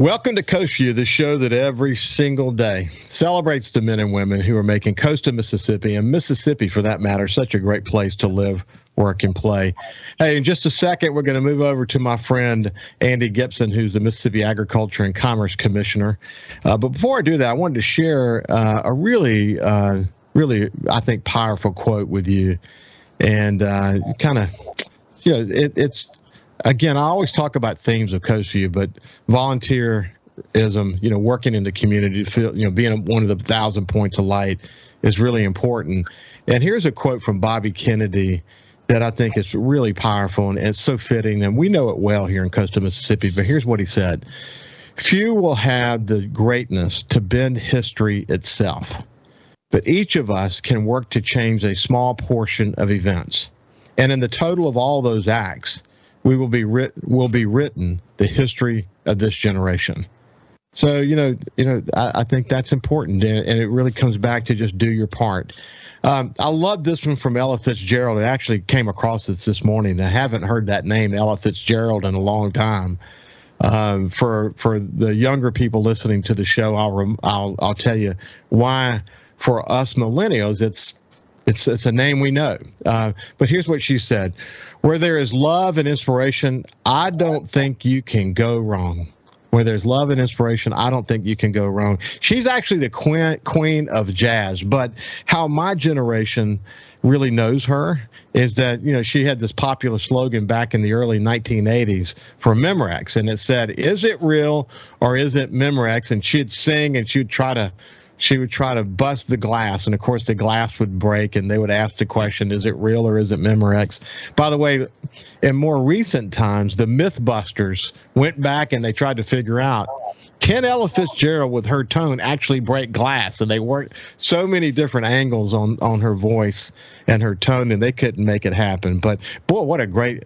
Welcome to Coast View, the show that every single day celebrates the men and women who are making coast of Mississippi, and Mississippi, for that matter, such a great place to live, work, and play. Hey, in just a second, we're going to move over to my friend Andy Gipson, who's the Mississippi Agriculture and Commerce Commissioner. But before I do that, I wanted to share a really, I think, powerful quote with you. And kind of, it's again, I always talk about themes of Coast View, but volunteerism, working in the community, being one of the 1,000 points of light is really important. And here's a quote from Bobby Kennedy that I think is really powerful, and it's so fitting, and we know it well here in coastal Mississippi, but here's what he said. Few will have the greatness to bend history itself, but each of us can work to change a small portion of events. And in the total of all those acts, will be written the history of this generation. So, I think that's important, and it really comes back to just do your part. I love this one from Ella Fitzgerald. I actually came across this morning. I haven't heard that name, Ella Fitzgerald, in a long time. For the younger people listening to the show, I'll tell you why. For us millennials, it's a name we know. But here's what she said. Where there is love and inspiration, I don't think you can go wrong. Where there's love and inspiration, I don't think you can go wrong. She's actually the queen of jazz, but how my generation really knows her is that, she had this popular slogan back in the early 1980s for Memorex, and it said, is it real or is it Memorex? And she'd sing and she would try to bust the glass, and of course the glass would break, and they would ask the question, is it real or is it Memorex? By the way, in more recent times, the Mythbusters went back and they tried to figure out, can Ella Fitzgerald with her tone actually break glass? And they worked so many different angles on her voice and her tone, and they couldn't make it happen. But boy, what a great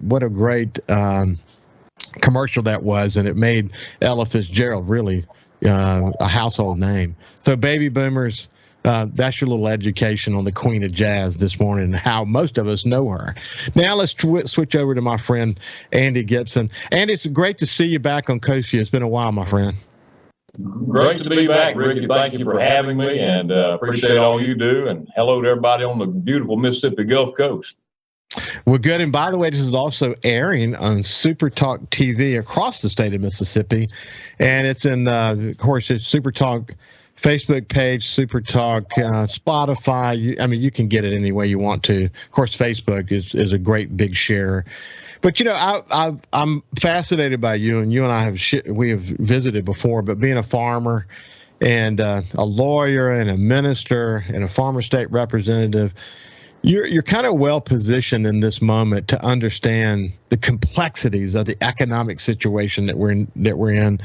commercial that was, and it made Ella Fitzgerald really a household name. So baby boomers, that's your little education on the Queen of Jazz this morning and how most of us know her. Now let's switch over to my friend Andy Gipson. Andy, it's great to see you back on Coast View. It's been a while, my friend. Great to be back, Ricky. Thank you for having me, and appreciate all you do. And hello to everybody on the beautiful Mississippi Gulf Coast. Well, good. And by the way, this is also airing on SuperTalk TV across the state of Mississippi. And it's in, of course, it's SuperTalk Facebook page, SuperTalk, Spotify. You can get it any way you want to. Of course, Facebook is a great big share. But, I'm fascinated by you, and you and I we have visited before, but being a farmer and a lawyer and a minister and a farmer state representative, you're kind of well positioned in this moment to understand the complexities of the economic situation that we're in,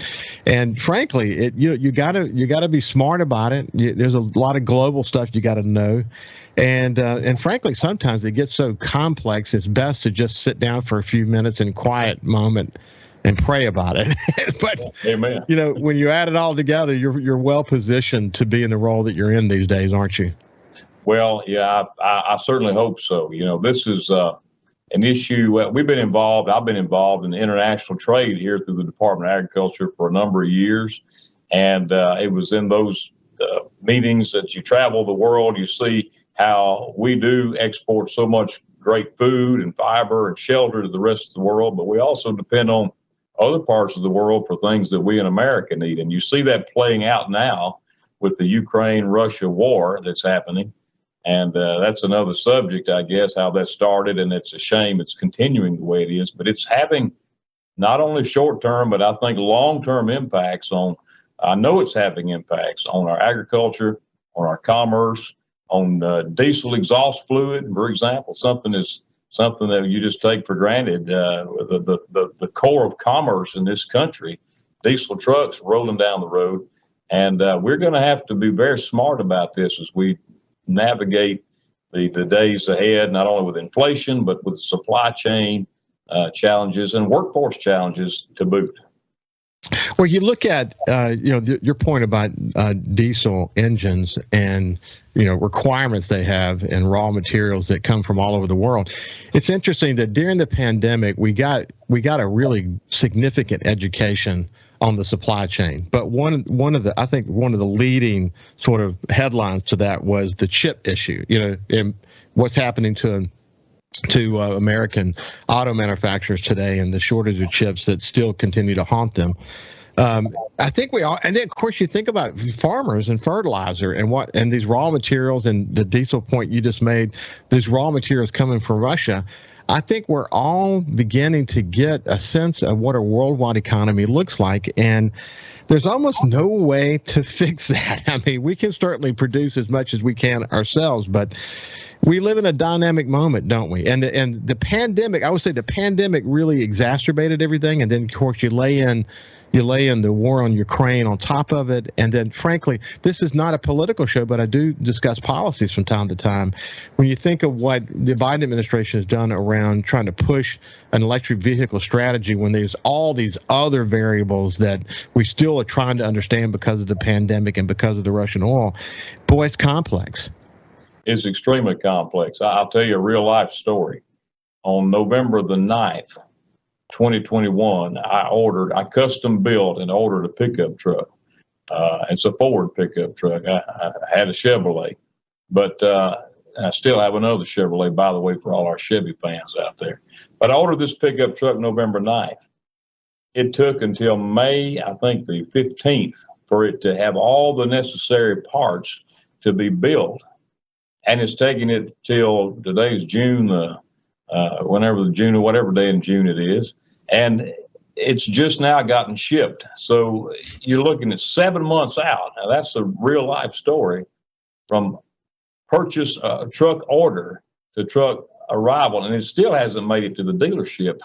and frankly, you gotta be smart about it. There's a lot of global stuff you got to know, and frankly, sometimes it gets so complex. It's best to just sit down for a few minutes in quiet moment and pray about it. But Amen. When you add it all together, you're well positioned to be in the role that you're in these days, aren't you? Well, yeah, I certainly hope so. This is an issue. I've been involved in international trade here through the Department of Agriculture for a number of years. And it was in those meetings that you travel the world, you see how we do export so much great food and fiber and shelter to the rest of the world, but we also depend on other parts of the world for things that we in America need. And you see that playing out now with the Ukraine-Russia war that's happening. And that's another subject, I guess, how that started, and it's a shame it's continuing the way it is. But it's having not only short-term, but I think long-term impacts I know it's having impacts on our agriculture, on our commerce, on diesel exhaust fluid, for example, something that you just take for granted. The core of commerce in this country, diesel trucks rolling down the road. And we're going to have to be very smart about this as we navigate the days ahead, not only with inflation, but with supply chain challenges and workforce challenges to boot. Well, you look at, your point about diesel engines and, requirements they have and raw materials that come from all over the world. It's interesting that during the pandemic, we got a really significant education on the supply chain. But one of the leading sort of headlines to that was the chip issue. And what's happening to American auto manufacturers today, and the shortage of chips that still continue to haunt them. I think we all, and then of course you think about farmers and fertilizer and these raw materials, and the diesel point you just made, these raw materials coming from Russia. I think we're all beginning to get a sense of what a worldwide economy looks like, and there's almost no way to fix that. I mean, we can certainly produce as much as we can ourselves, but we live in a dynamic moment, don't we? And the pandemic, I would say the pandemic really exacerbated everything, and then of course you lay in the war on Ukraine on top of it. And then, frankly, this is not a political show, but I do discuss policies from time to time. When you think of what the Biden administration has done around trying to push an electric vehicle strategy, when there's all these other variables that we still are trying to understand because of the pandemic and because of the Russian oil, boy, it's complex. It's extremely complex. I'll tell you a real life story. On November the 9th, 2021, I custom built and ordered a pickup truck. It's a Ford pickup truck. I had a Chevrolet, but I still have another Chevrolet, by the way, for all our Chevy fans out there. But I ordered this pickup truck November 9th. It took until May, I think the 15th, for it to have all the necessary parts to be built. And it's taking it till today's June, whatever day in June it is. And it's just now gotten shipped. So you're looking at 7 months out. Now, that's a real life story from purchase, truck order to truck arrival. And it still hasn't made it to the dealership.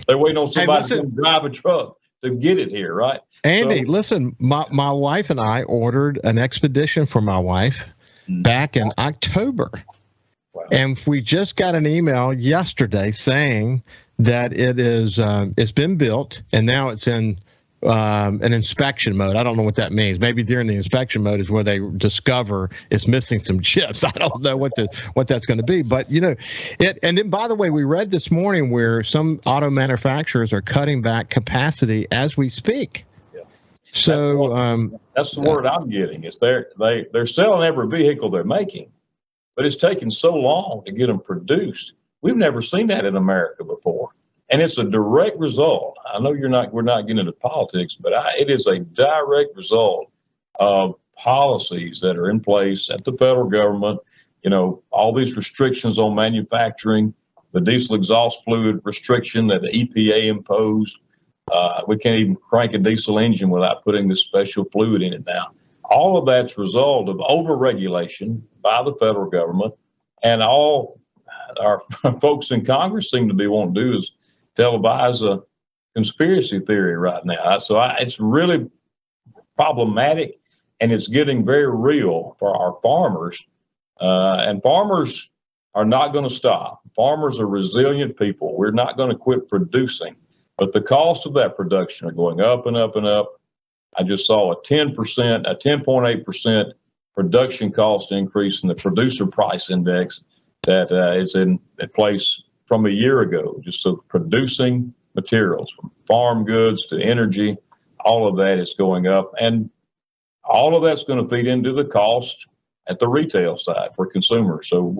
They're waiting on somebody to drive a truck to get it here, right? Andy, listen, my wife and I ordered an Expedition for my wife back in October. Wow. And we just got an email yesterday saying that it's been built, and now it's in an inspection mode. I don't know what that means. Maybe during the inspection mode is where they discover it's missing some chips. I don't know what that's going to be. But and then, by the way, we read this morning where some auto manufacturers are cutting back capacity as we speak. Yeah. So that's the word I'm getting. Is they're selling every vehicle they're making, but it's taking so long to get them produced. We've never seen that in America before. And it's a direct result. I know we're not getting into politics, but it is a direct result of policies that are in place at the federal government. All these restrictions on manufacturing, the diesel exhaust fluid restriction that the EPA imposed. We can't even crank a diesel engine without putting this special fluid in it now. All of that's a result of overregulation by the federal government, and all our folks in Congress seem to be wanting to do is televise a conspiracy theory right now. So it's really problematic, and it's getting very real for our farmers. And farmers are not going to stop. Farmers are resilient people. We're not going to quit producing, but the cost of that production are going up and up and up. I just saw a 10.8% production cost increase in the producer price index that is in place from a year ago. Just so producing materials, from farm goods to energy, all of that is going up, and all of that's going to feed into the cost at the retail side for consumers. So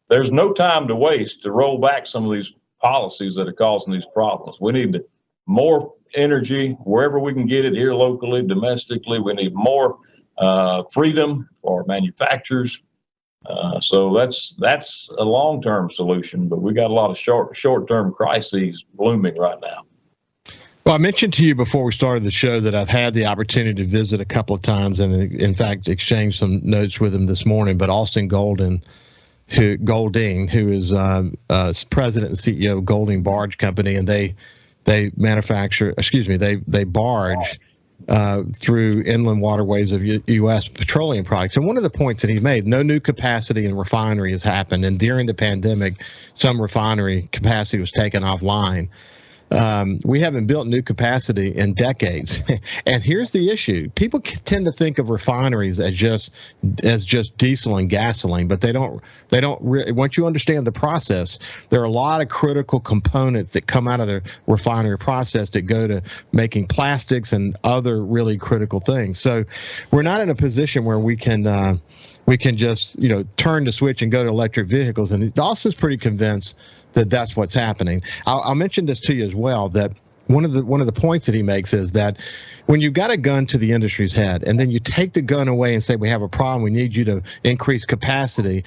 there's no time to waste to roll back some of these policies that are causing these problems. We need more energy wherever we can get it, here locally, domestically. We need more freedom for manufacturers. So that's a long-term solution, but we got a lot of short-term crises blooming right now. Well, I mentioned to you before we started the show that I've had the opportunity to visit a couple of times, and in fact exchange some notes with him this morning. But Austin Golding, who is president and CEO of Golding Barge Company, and they barge through inland waterways of U.S. petroleum products. And one of the points that he made, no new capacity in refinery has happened. And during the pandemic, some refinery capacity was taken offline. We haven't built new capacity in decades. And here's the issue. People tend to think of refineries as just diesel and gasoline, but they don't really, once you understand the process, there are a lot of critical components that come out of the refinery process that go to making plastics and other really critical things. So we're not in a position where we can just, turn the switch and go to electric vehicles. And Austin's pretty convinced that that's what's happening. I'll mention this to you as well, that one of the points that he makes is that when you've got a gun to the industry's head and then you take the gun away and say, we have a problem, we need you to increase capacity.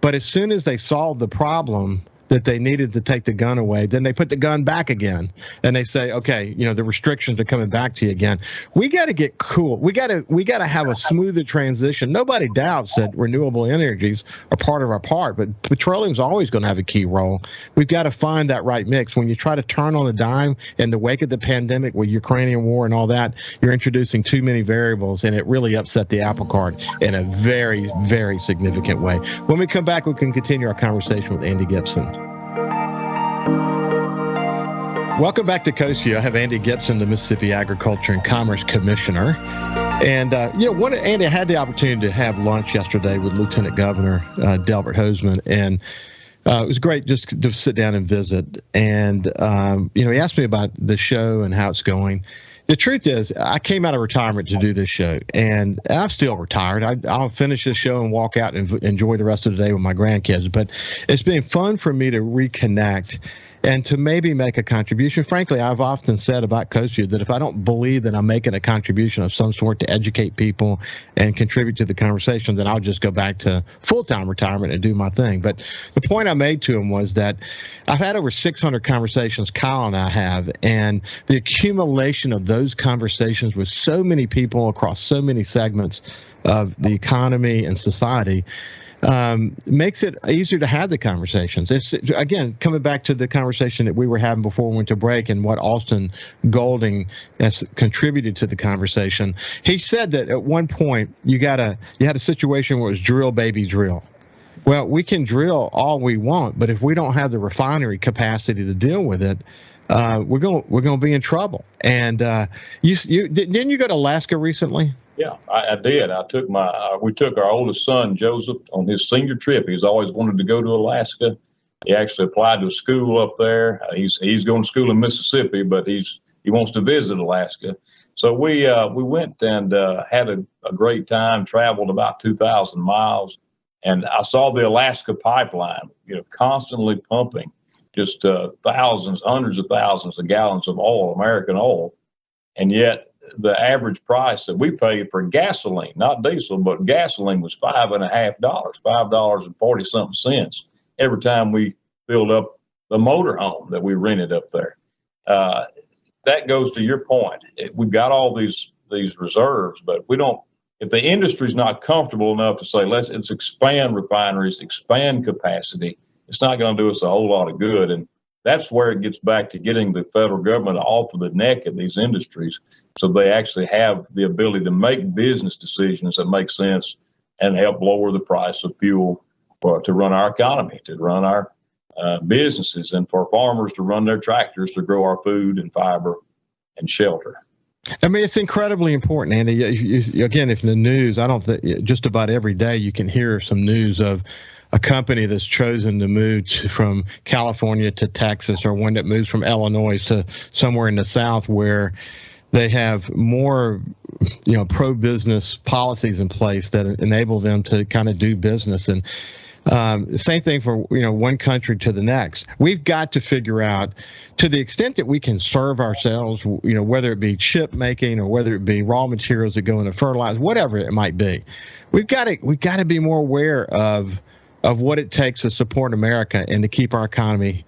But as soon as they solve the problem that they needed to take the gun away, then they put the gun back again, and they say, okay, the restrictions are coming back to you again. We got to get cool. We got to have a smoother transition. Nobody doubts that renewable energies are part of our part, but petroleum is always going to have a key role. We've got to find that right mix. When you try to turn on a dime in the wake of the pandemic with Ukrainian war and all that, you're introducing too many variables, and it really upset the apple cart in a very, very significant way. When we come back, we can continue our conversation with Andy Gipson. Welcome back to Coast View. I have Andy Gipson, the Mississippi Agriculture and Commerce Commissioner. And, Andy, I had the opportunity to have lunch yesterday with Lieutenant Governor Delbert Hosemann, and it was great just to sit down and visit. And, he asked me about the show and how it's going. The truth is, I came out of retirement to do this show, and I'm still retired. I'll finish this show and walk out and enjoy the rest of the day with my grandkids. But it's been fun for me to reconnect and to maybe make a contribution. Frankly, I've often said about Coast View that if I don't believe that I'm making a contribution of some sort to educate people and contribute to the conversation, then I'll just go back to full-time retirement and do my thing. But the point I made to him was that I've had over 600 conversations, Kyle and I have, and the accumulation of those conversations with so many people across so many segments of the economy and society makes it easier to have the conversations. It's, again, coming back to the conversation that we were having before we went to break and what Austin Golding has contributed to the conversation. He said that at one point you had a situation where it was drill, baby, drill. Well, we can drill all we want, but if we don't have the refinery capacity to deal with it, we're going to be in trouble. And didn't you go to Alaska recently? Yeah, I did. We took our oldest son, Joseph, on his senior trip. He's always wanted to go to Alaska. He actually applied to a school up there. He's going to school in Mississippi, but he wants to visit Alaska. So we went and had a great time, traveled about 2,000 miles, and I saw the Alaska pipeline, constantly pumping just thousands, hundreds of thousands of gallons of oil, American oil, and yet the average price that we paid for gasoline, not diesel, but gasoline, was $5.50, $5.40-something every time we filled up the motorhome that we rented up there. That goes to your point. We've got all these reserves, but we don't. If the industry's not comfortable enough to say let's expand refineries, expand capacity, it's not going to do us a whole lot of good. And that's where it gets back to getting the federal government off of the neck of these industries, so they actually have the ability to make business decisions that make sense and help lower the price of fuel to run our economy, to run our businesses, and for farmers to run their tractors to grow our food and fiber and shelter. I mean, it's incredibly important, Andy. Again, if in the news, I don't think just about every day you can hear some news of a company that's chosen to move from California to Texas, or one that moves from Illinois to somewhere in the South where they have more, pro-business policies in place that enable them to kind of do business. And same thing for, one country to the next. We've got to figure out, to the extent that we can serve ourselves, whether it be chip making or whether it be raw materials that go into fertilizer, whatever it might be, we've got to be more aware of what it takes to support America and to keep our economy,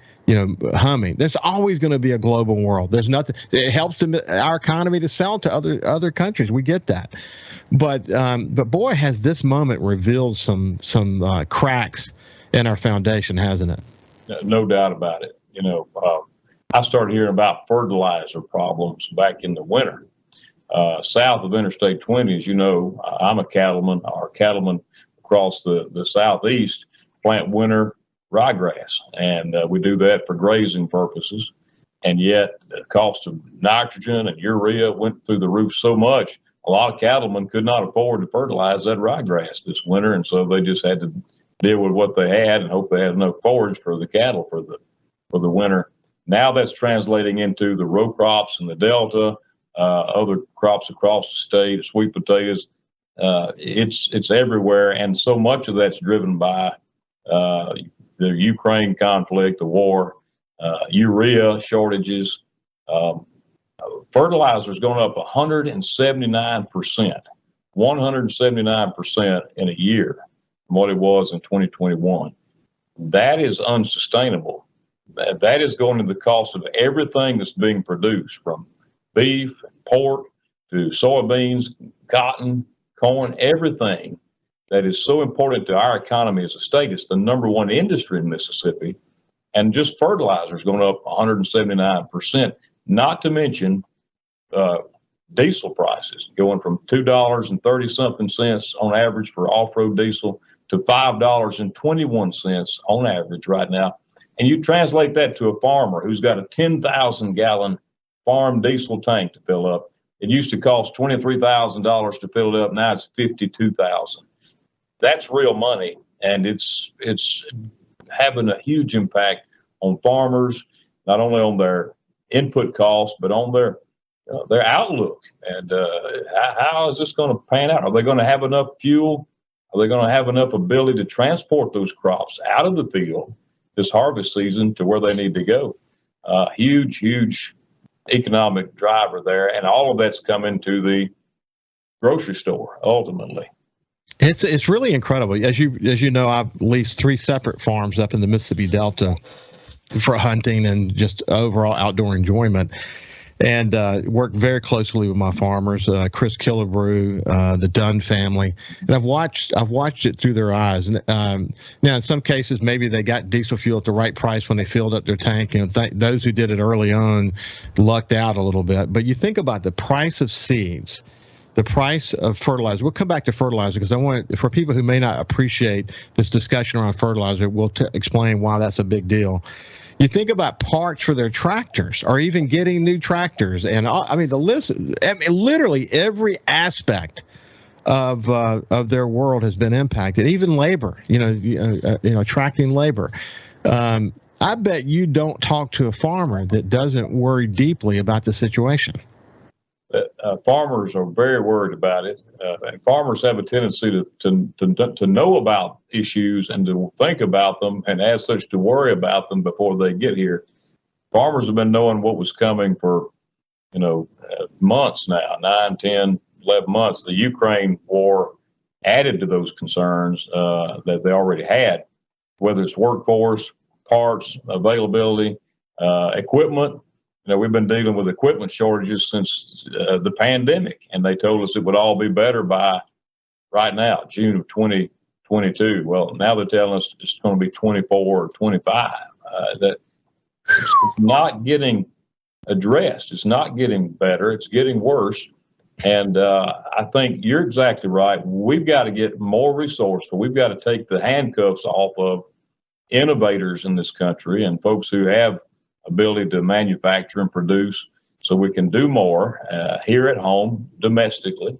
humming. There's always going to be a global world. There's nothing. It helps our economy to sell to other countries. We get that, but boy, has this moment revealed some cracks in our foundation, hasn't it? No doubt about it. I started hearing about fertilizer problems back in the winter, south of Interstate 20. As you know, I'm a cattleman. Our cattlemen across the southeast plant winter ryegrass, and we do that for grazing purposes. and yet the cost of nitrogen and urea went through the roof so much. A lot of cattlemen could not afford to fertilize that ryegrass this winter, and so they just had to deal with what they had and hope they had enough forage for the cattle for the winter. Now that's translating into the row crops in the Delta, other crops across the state, sweet potatoes. It's everywhere, and so much of that's driven by the Ukraine conflict, the war, urea shortages. Fertilizer's going up 179%, 179% in a year from what it was in 2021. That is unsustainable. That is going to the cost of everything that's being produced, from beef and pork to soybeans, cotton, corn, everything that is so important to our economy as a state. It's the number one industry in Mississippi. And just fertilizer is going up 179%, not to mention diesel prices going from $2.30 something on average for off-road diesel to $5.21 on average right now. And you translate that to a farmer who's got a 10,000 gallon farm diesel tank to fill up. It used to cost $23,000 to fill it up. Now it's $52,000. That's real money, and it's having a huge impact on farmers, not only on their input costs, but on their outlook. And how is this going to pan out? Are they going to have enough fuel? Are they going to have enough ability to transport those crops out of the field this harvest season to where they need to go? Huge economic driver there, and all of that's coming to the grocery store ultimately. It's really incredible. As you know, I've leased 3 separate farms up in the Mississippi Delta for hunting and just overall outdoor enjoyment, and work very closely with my farmers, Chris Killebrew, the Dunn family, and I've watched it through their eyes. Now, in some cases, maybe they got diesel fuel at the right price when they filled up their tank, and those who did it early on lucked out a little bit. But you think about the price of seeds, the price of fertilizer. We'll come back to fertilizer because I want, for people who may not appreciate this discussion around fertilizer, we'll explain why that's a big deal. You think about parts for their tractors, or even getting new tractors, and I mean the list. I mean, literally every aspect of their world has been impacted. Even labor, attracting labor. I bet you don't talk to a farmer that doesn't worry deeply about the situation. Farmers are very worried about it. And farmers have a tendency to know about issues and to think about them, and as such to worry about them before they get here. Farmers have been knowing what was coming for, months now, 9, 10, 11 months. The Ukraine war added to those concerns that they already had, whether it's workforce, parts, availability, equipment. We've been dealing with equipment shortages since the pandemic, and they told us it would all be better by right now, June of 2022. Well, now they're telling us it's going to be 24 or 25. That it's not getting addressed. It's not getting better. It's getting worse. And I think you're exactly right. We've got to get more resourceful. We've got to take the handcuffs off of innovators in this country and folks who have ability to manufacture and produce, so we can do more here at home domestically.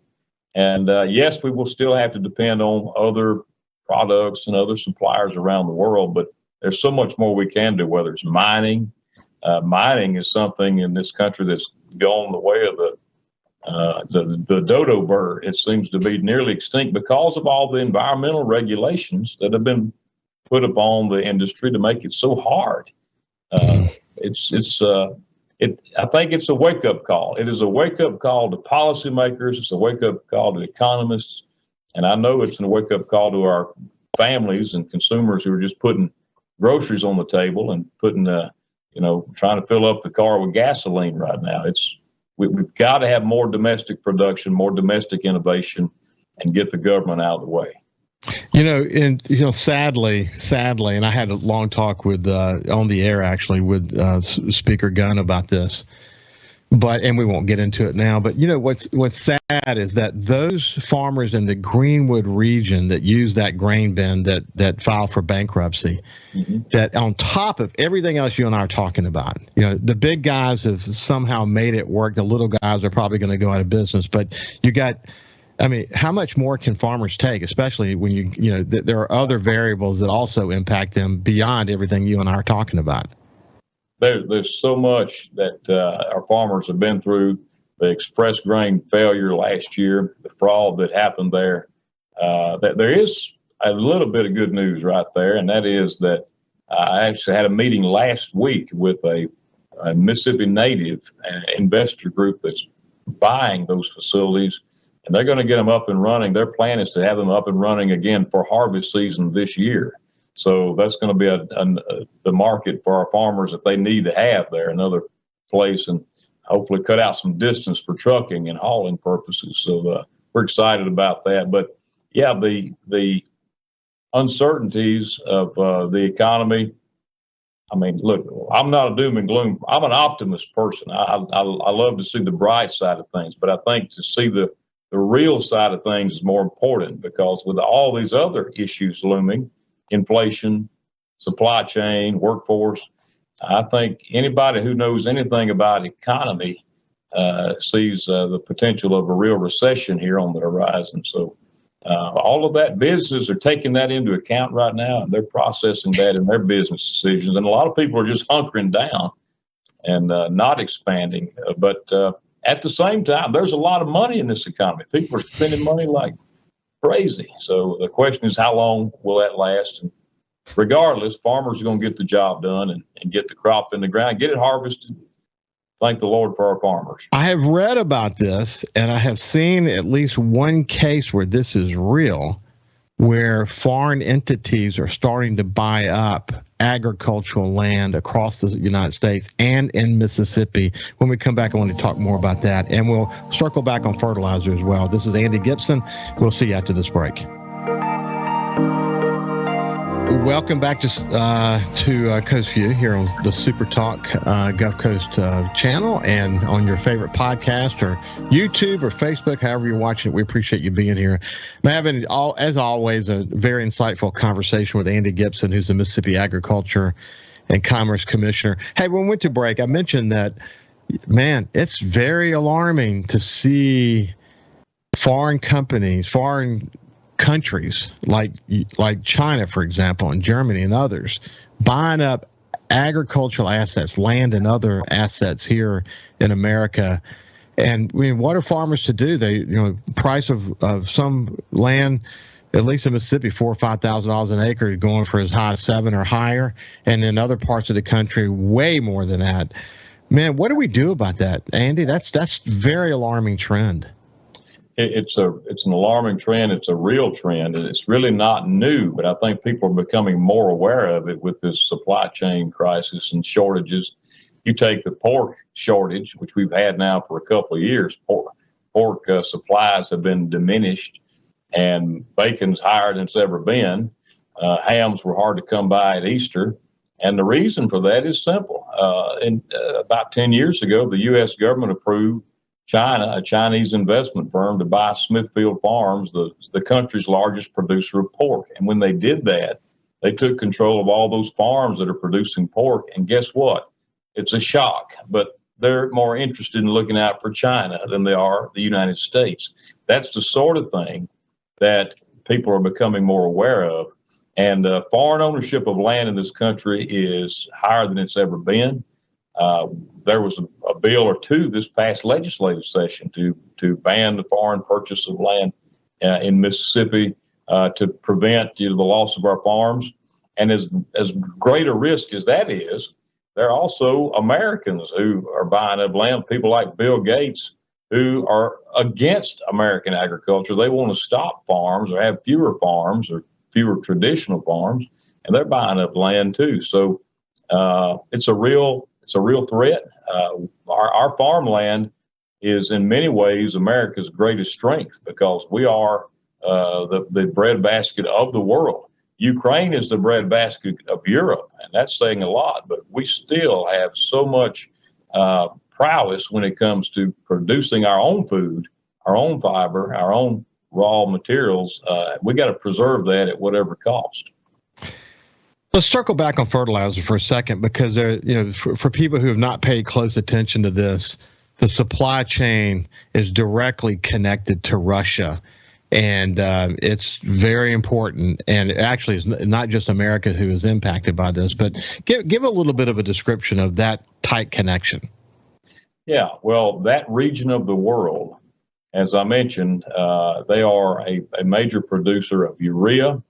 And yes, we will still have to depend on other products and other suppliers around the world, but there's so much more we can do, whether it's mining. Mining is something in this country that's gone the way of the dodo bird. It seems to be nearly extinct because of all the environmental regulations that have been put upon the industry to make it so hard. I think it's a wake-up call. It is a wake-up call to policymakers. It's a wake-up call to economists. And I know it's a wake-up call to our families and consumers who are just putting groceries on the table and putting, trying to fill up the car with gasoline right now. We've got to have more domestic production, more domestic innovation, and get the government out of the way. Sadly, and I had a long talk with on the air actually with Speaker Gunn about this. and we won't get into it now, but what's sad is that those farmers in the Greenwood region that use that grain bin that file for bankruptcy, that on top of everything else you and I are talking about, the big guys have somehow made it work. The little guys are probably going to go out of business, but how much more can farmers take, especially when there are other variables that also impact them beyond everything you and I are talking about? There's so much that our farmers have been through. The express grain failure last year, the fraud that happened there. That there is a little bit of good news right there, and that is that I actually had a meeting last week with a Mississippi native investor group that's buying those facilities, and they're going to get them up and running. Their plan is to have them up and running again for harvest season this year. So that's going to be the market for our farmers that they need to have there, another place, and hopefully cut out some distance for trucking and hauling purposes. So we're excited about that. But yeah, the uncertainties of the economy. Look, I'm not a doom and gloom. I'm an optimist person. I love to see the bright side of things, but I think to see the real side of things is more important, because with all these other issues looming, inflation, supply chain, workforce, I think anybody who knows anything about economy sees the potential of a real recession here on the horizon. So all of that, businesses are taking that into account right now, and they're processing that in their business decisions. And a lot of people are just hunkering down and not expanding. But at the same time, there's a lot of money in this economy. People are spending money like crazy. So the question is, how long will that last? And regardless, farmers are going to get the job done and get the crop in the ground, get it harvested. Thank the Lord for our farmers. I have read about this, and I have seen at least one case where this is real, where foreign entities are starting to buy up agricultural land across the United States and in Mississippi. When we come back, I want to talk more about that, and we'll circle back on fertilizer as well. This is Andy Gipson. We'll see you after this break. Welcome back to Coast View here on the SuperTalk Gulf Coast channel, and on your favorite podcast or YouTube or Facebook, however you're watching it. We appreciate you being here. I'm having, as always, a very insightful conversation with Andy Gipson, who's the Mississippi Agriculture and Commerce Commissioner. Hey, when we went to break, I mentioned that, man, it's very alarming to see foreign countries like China, for example, and Germany and others buying up agricultural assets, land and other assets here in America. And what are farmers to do? They, price of some land, at least in Mississippi, $4,000 or $5,000 an acre, going for as high as $7,000 or higher, and in other parts of the country, way more than that. Man, what do we do about that, Andy? That's very alarming trend. It's an alarming trend. It's a real trend, and it's really not new, but I think people are becoming more aware of it with this supply chain crisis and shortages. You take the pork shortage, which we've had now for a couple of years. Pork supplies have been diminished, and bacon's higher than it's ever been. Hams were hard to come by at Easter, and the reason for that is simple. About 10 years ago, the U.S. government approved China, a Chinese investment firm, to buy Smithfield Farms, the country's largest producer of pork. And when they did that, they took control of all those farms that are producing pork. And guess what? It's a shock, but they're more interested in looking out for China than they are the United States. That's the sort of thing that people are becoming more aware of. And foreign ownership of land in this country is higher than it's ever been. There was a bill or two this past legislative session to ban the foreign purchase of land in Mississippi to prevent the loss of our farms. And as great a risk as that is, there are also Americans who are buying up land, people like Bill Gates, who are against American agriculture. They want to stop farms or have fewer farms or fewer traditional farms, and they're buying up land too. So it's a real threat. Our farmland is in many ways America's greatest strength, because we are the breadbasket of the world. Ukraine is the breadbasket of Europe, and that's saying a lot, but we still have so much prowess when it comes to producing our own food, our own fiber, our own raw materials. We got to preserve that at whatever cost. Let's circle back on fertilizer for a second, because for people who have not paid close attention to this, the supply chain is directly connected to Russia, and it's very important. And actually, it's not just America who is impacted by this, but give a little bit of a description of that tight connection. Yeah, well, that region of the world, as I mentioned, they are a major producer of urea.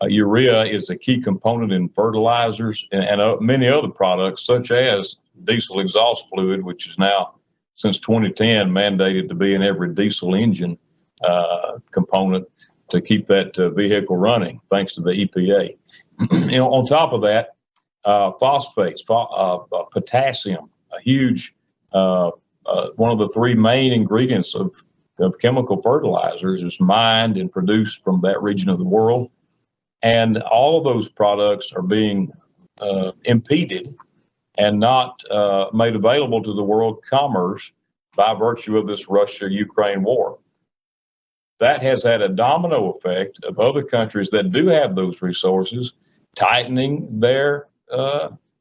Urea is a key component in fertilizers and many other products, such as diesel exhaust fluid, which is now, since 2010, mandated to be in every diesel engine component to keep that vehicle running, thanks to the EPA. On top of that, phosphates, potassium, a huge, one of the three main ingredients of chemical fertilizers, is mined and produced from that region of the world. And all of those products are being impeded and not made available to the world commerce by virtue of this Russia-Ukraine war. That has had a domino effect of other countries that do have those resources tightening their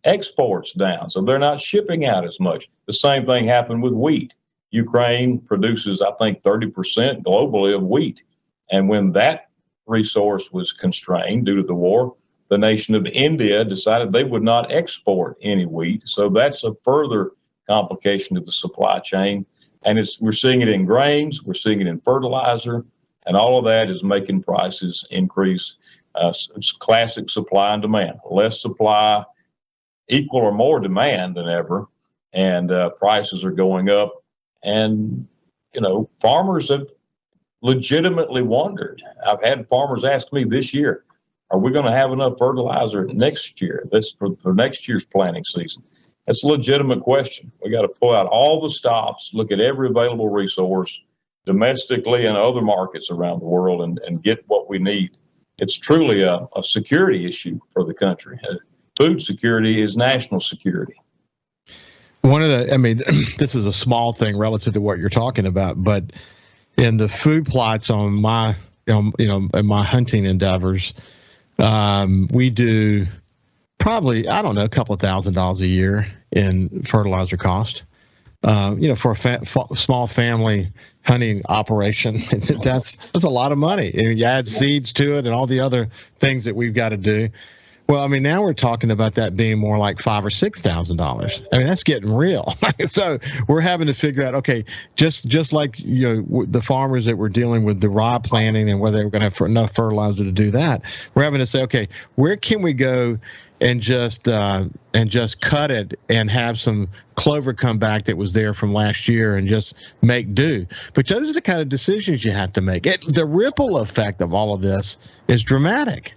exports down. So they're not shipping out as much. The same thing happened with wheat. Ukraine produces, I think, 30% globally of wheat. And when that resource was constrained due to the war, the nation of India decided they would not export any wheat. So that's a further complication to the supply chain. And we're seeing it in grains, we're seeing it in fertilizer, and all of that is making prices increase. It's classic supply and demand. Less supply, equal or more demand than ever, and prices are going up. And, farmers have legitimately wondered. I've had farmers ask me this year, are we going to have enough fertilizer next year, for next year's planting season? That's a legitimate question. We got to pull out all the stops, look at every available resource domestically and other markets around the world, and get what we need. It's truly a security issue for the country. Food security is national security. This is a small thing relative to what you're talking about, but in the food plots on my, in my hunting endeavors, we do probably, a couple of $1,000s a year in fertilizer cost. For a small family hunting operation, that's a lot of money. You add seeds to it and all the other things that we've got to do. Well, now we're talking about that being more like $5,000 or $6,000. That's getting real. So we're having to figure out, okay, just like the farmers that were dealing with the rye planting and whether they were going to have enough fertilizer to do that, we're having to say, okay, where can we go and just cut it and have some clover come back that was there from last year and just make do. But those are the kind of decisions you have to make. The ripple effect of all of this is dramatic.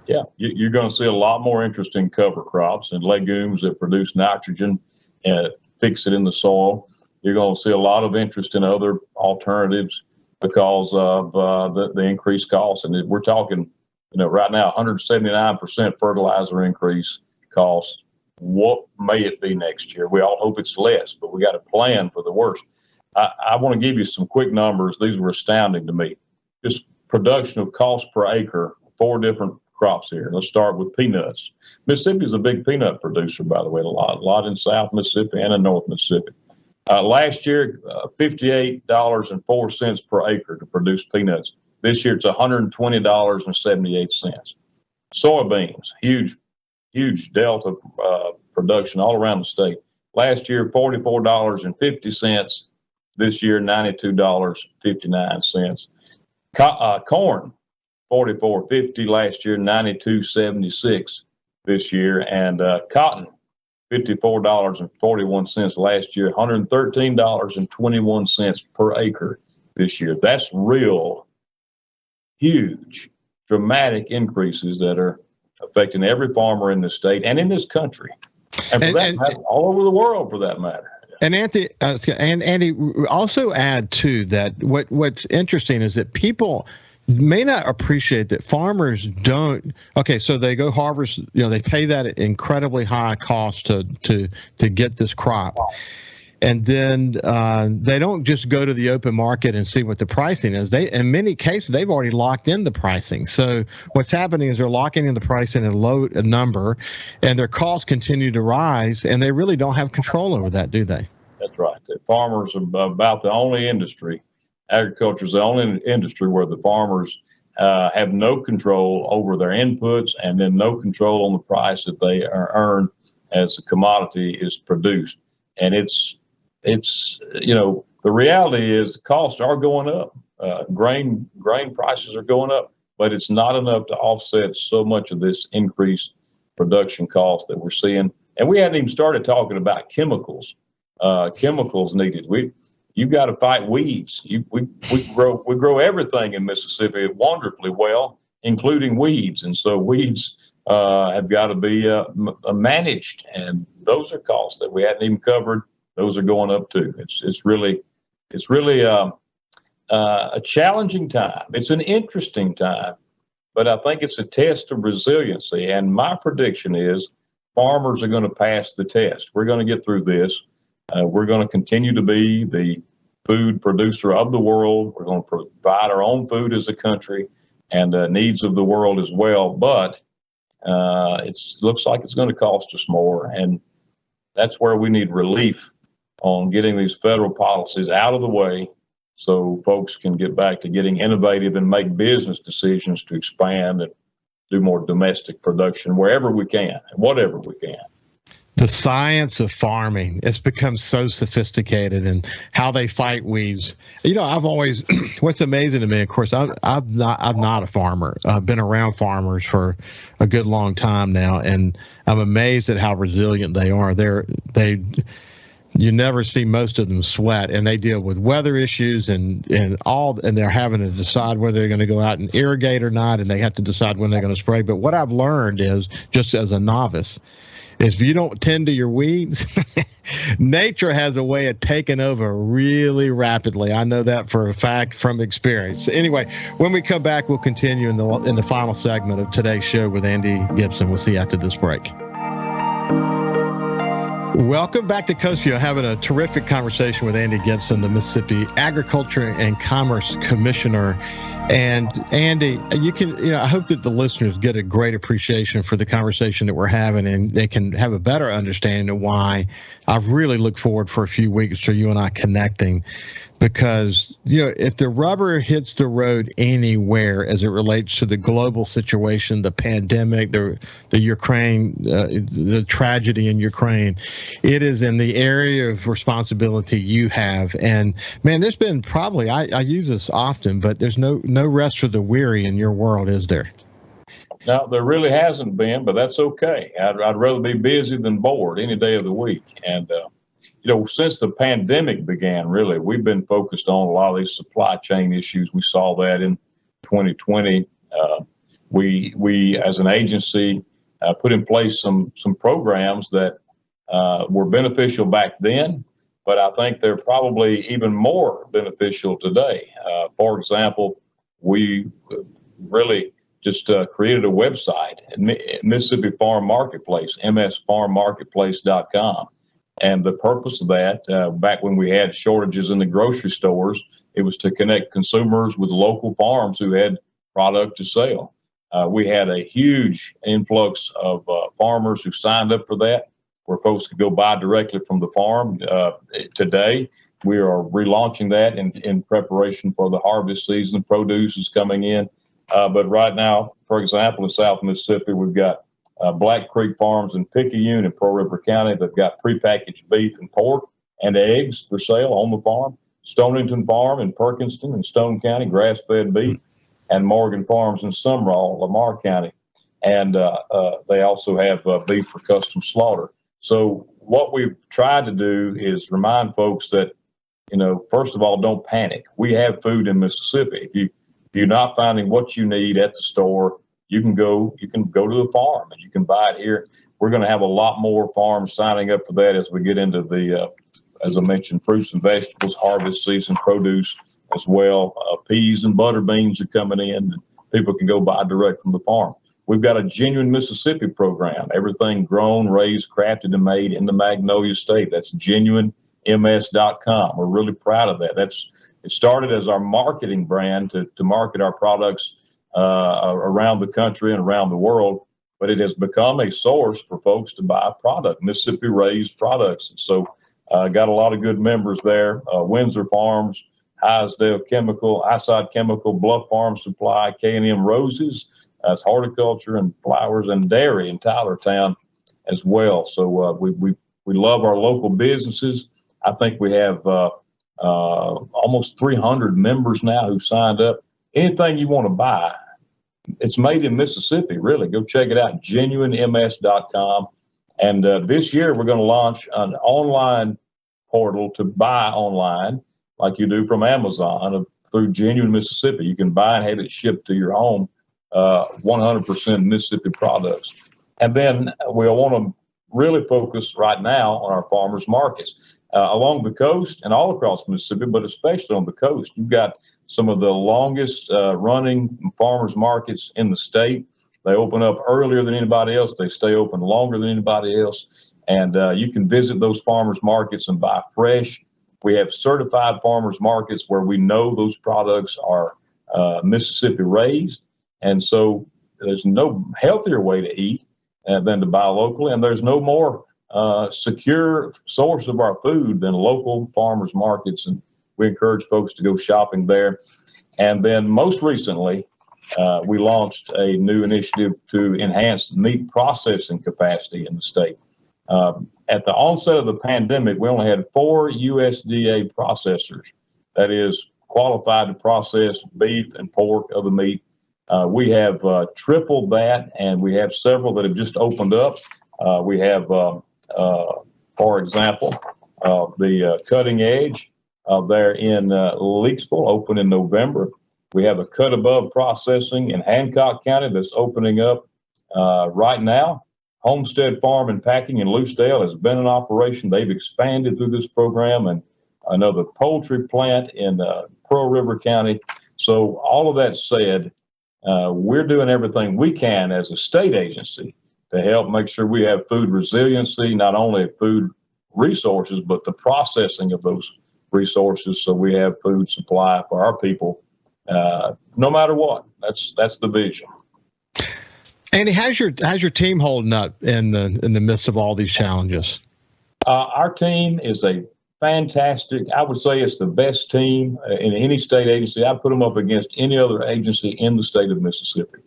Yeah, you're going to see a lot more interest in cover crops and legumes that produce nitrogen and fix it in the soil. You're going to see a lot of interest in other alternatives because of the increased costs. And we're talking, right now, 179% fertilizer increase cost. What may it be next year? We all hope it's less, but we got to plan for the worst. I want to give you some quick numbers. These were astounding to me. Just production of cost per acre, 4 different crops here. Let's start with peanuts. Mississippi is a big peanut producer, by the way, a lot in South Mississippi and in North Mississippi. Last year, $58.04 per acre to produce peanuts. This year, it's $120.78. Soybeans, huge delta production all around the state. Last year, $44.50. This year, $92.59. Corn, $44.50 last year, $92.76 this year, and cotton, $54.41 last year, $113.21 per acre this year. That's real, huge, dramatic increases that are affecting every farmer in the state and in this country, and for that matter, all over the world, for that matter. And Andy, also add to that. What's interesting is that people may not appreciate that farmers don't. Okay, so they go harvest. They pay that incredibly high cost to get this crop, and then they don't just go to the open market and see what the pricing is. They, in many cases, they've already locked in the pricing. So what's happening is they're locking in the pricing at a low number, and their costs continue to rise, and they really don't have control over that, do they? That's right. The farmers are about the only industry. Agriculture is the only industry where the farmers have no control over their inputs, and then no control on the price that they earn as the commodity is produced. And it's the reality is the costs are going up. Grain prices are going up, but it's not enough to offset so much of this increased production cost that we're seeing. And we hadn't even started talking about chemicals needed. You've got to fight weeds. We grow everything in Mississippi wonderfully well, including weeds. And so weeds have got to be managed, and those are costs that we hadn't even covered. Those are going up too. It's really a challenging time. It's an interesting time, but I think it's a test of resiliency. And my prediction is farmers are going to pass the test. We're going to get through this. We're going to continue to be the food producer of the world. We're going to provide our own food as a country and needs of the world as well. But it looks like it's going to cost us more. And that's where we need relief on getting these federal policies out of the way so folks can get back to getting innovative and make business decisions to expand and do more domestic production wherever we can and whatever we can. The science of farming, it's become so sophisticated, and how they fight weeds. I've always, what's amazing to me, of course, I'm not a farmer. I've been around farmers for a good long time now, and I'm amazed at how resilient they are. You never see most of them sweat, and they deal with weather issues and they're having to decide whether they're going to go out and irrigate or not, and they have to decide when they're going to spray. But what I've learned is, just as a novice, is if you don't tend to your weeds, nature has a way of taking over really rapidly. I know that for a fact from experience. Anyway, when we come back, we'll continue in the final segment of today's show with Andy Gibson. We'll see you after this break. Welcome back to Coast View. Having a terrific conversation with Andy Gibson, the Mississippi Agriculture and Commerce Commissioner. And Andy, I hope that the listeners get a great appreciation for the conversation that we're having, and they can have a better understanding of why I've really looked forward for a few weeks to you and I connecting. Because, if the rubber hits the road anywhere as it relates to the global situation, the pandemic, the Ukraine, the tragedy in Ukraine, it is in the area of responsibility you have. And man, there's been probably, I use this often, but there's no rest for the weary in your world, is there? No, there really hasn't been, but that's okay. I'd rather be busy than bored any day of the week. And, since the pandemic began, really, we've been focused on a lot of these supply chain issues. We saw that in 2020. We as an agency, put in place some programs that were beneficial back then, but I think they're probably even more beneficial today. For example, we really just created a website, Mississippi Farm Marketplace, msfarmmarketplace.com. And the purpose of that, back when we had shortages in the grocery stores, it was to connect consumers with local farms who had product to sell. We had a huge influx of farmers who signed up for that, where folks could go buy directly from the farm. Today, we are relaunching that in preparation for the harvest season. Produce is coming in. But right now, for example, in South Mississippi, we've got Black Creek Farms in Picayune and Pearl River County. They've got prepackaged beef and pork and eggs for sale on the farm. Stonington Farm in Perkinston and Stone County, grass-fed beef, and Morgan Farms in Sumrall, Lamar County. And they also have beef for custom slaughter. So what we've tried to do is remind folks that, first of all, don't panic. We have food in Mississippi. If you're not finding what you need at the store, you can go to the farm and you can buy it here. We're going to have a lot more farms signing up for that as we get into the, as I mentioned, fruits and vegetables, harvest season, produce as well. Peas and butter beans are coming in, and people can go buy direct from the farm. We've got a Genuine Mississippi program, everything grown, raised, crafted, and made in the Magnolia State. That's Genuine genuinems.com. We're really proud of that. It started as our marketing brand to market our products around the country and around the world, but it has become a source for folks to buy product, Mississippi raised products. And so got a lot of good members there. Windsor Farms, Highsdale Chemical, Eyesight Chemical, Bluff Farm Supply, K&M Roses, that's horticulture and flowers and dairy in Tylertown as well. So we love our local businesses. I think we have almost 300 members now who signed up. Anything you want to buy, it's made in Mississippi, really. Go check it out, genuinems.com. And this year we're going to launch an online portal to buy online like you do from Amazon through Genuine Mississippi. You can buy and have it shipped to your home, 100% Mississippi products. And then we want to really focus right now on our farmers markets along the coast and all across Mississippi, but especially on the coast. You've got some of the longest running farmers markets in the state. They open up earlier than anybody else. They stay open longer than anybody else. And you can visit those farmers markets and buy fresh. We have certified farmers markets where we know those products are Mississippi raised. And so there's no healthier way to eat than to buy locally. And there's no more secure source of our food than local farmers markets. And we encourage folks to go shopping there. And then most recently, we launched a new initiative to enhance meat processing capacity in the state. At the onset of the pandemic, we only had 4 USDA processors, that is qualified to process beef and pork, other meat. We have tripled that, and we have several that have just opened up. We have, for example, the Cutting Edge there in Leakesville, open in November. We have a Cut Above Processing in Hancock County that's opening up right now. Homestead Farm and Packing in Lucedale has been in operation. They've expanded through this program, and another poultry plant in Pearl River County. So all of that said, we're doing everything we can as a state agency to help make sure we have food resiliency, not only food resources, but the processing of those resources so we have food supply for our people no matter what. That's the vision. Andy, how's your team holding up in the midst of all these challenges? Our team is a fantastic, I would say it's the best team in any state agency. I put them up against any other agency in the state of Mississippi,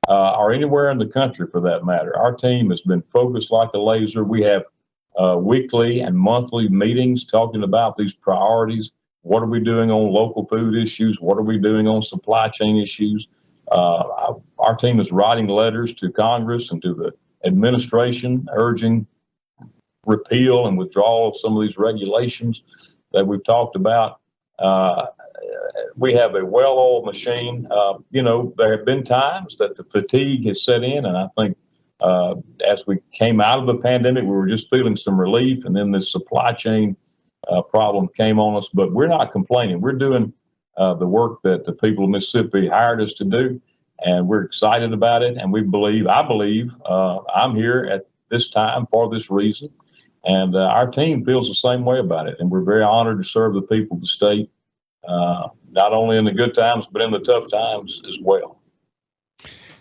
or anywhere in the country for that matter. Our team has been focused like a laser. We have weekly and monthly meetings talking about these priorities. What are we doing on local food issues? What are we doing on supply chain issues? Our team is writing letters to Congress and to the administration urging repeal and withdrawal of some of these regulations that we've talked about. We have a well-oiled machine. There have been times that the fatigue has set in, and I think as we came out of the pandemic, we were just feeling some relief, and then this supply chain problem came on us. But we're not complaining. We're doing the work that the people of Mississippi hired us to do, and we're excited about it. And I believe I'm here at this time for this reason, and our team feels the same way about it. And we're very honored to serve the people of the state, not only in the good times, but in the tough times as well.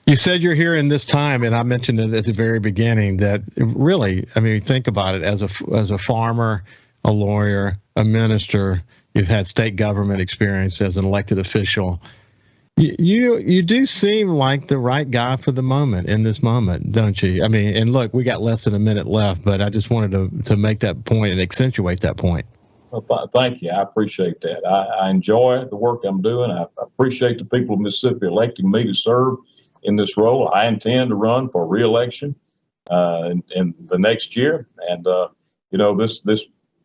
You said you're here in this time, and I mentioned it at the very beginning that really, think about it, as a farmer, a lawyer, a minister, you've had state government experience as an elected official. You do seem like the right guy for the moment, in this moment, don't you? And look, we got less than a minute left, but I just wanted to make that point and accentuate that point. Well, thank you. I appreciate that. I enjoy the work I'm doing. I appreciate the people of Mississippi electing me to serve in this role. I intend to run for re-election in the next year. And,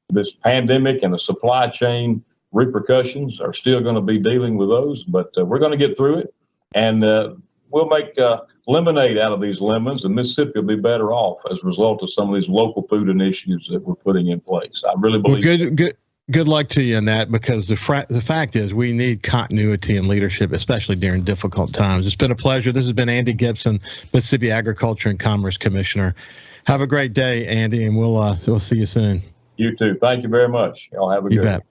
this pandemic and the supply chain repercussions are still going to be dealing with those, but we're going to get through it, and we'll make lemonade out of these lemons, and Mississippi will be better off as a result of some of these local food initiatives that we're putting in place. I really believe. Well, good luck to you in that, because the fact is we need continuity in leadership, especially during difficult times. It's been a pleasure. This has been Andy Gipson, Mississippi Agriculture and Commerce Commissioner. Have a great day, Andy, and we'll see you soon. You too. Thank you very much. Y'all have a You good bet. one.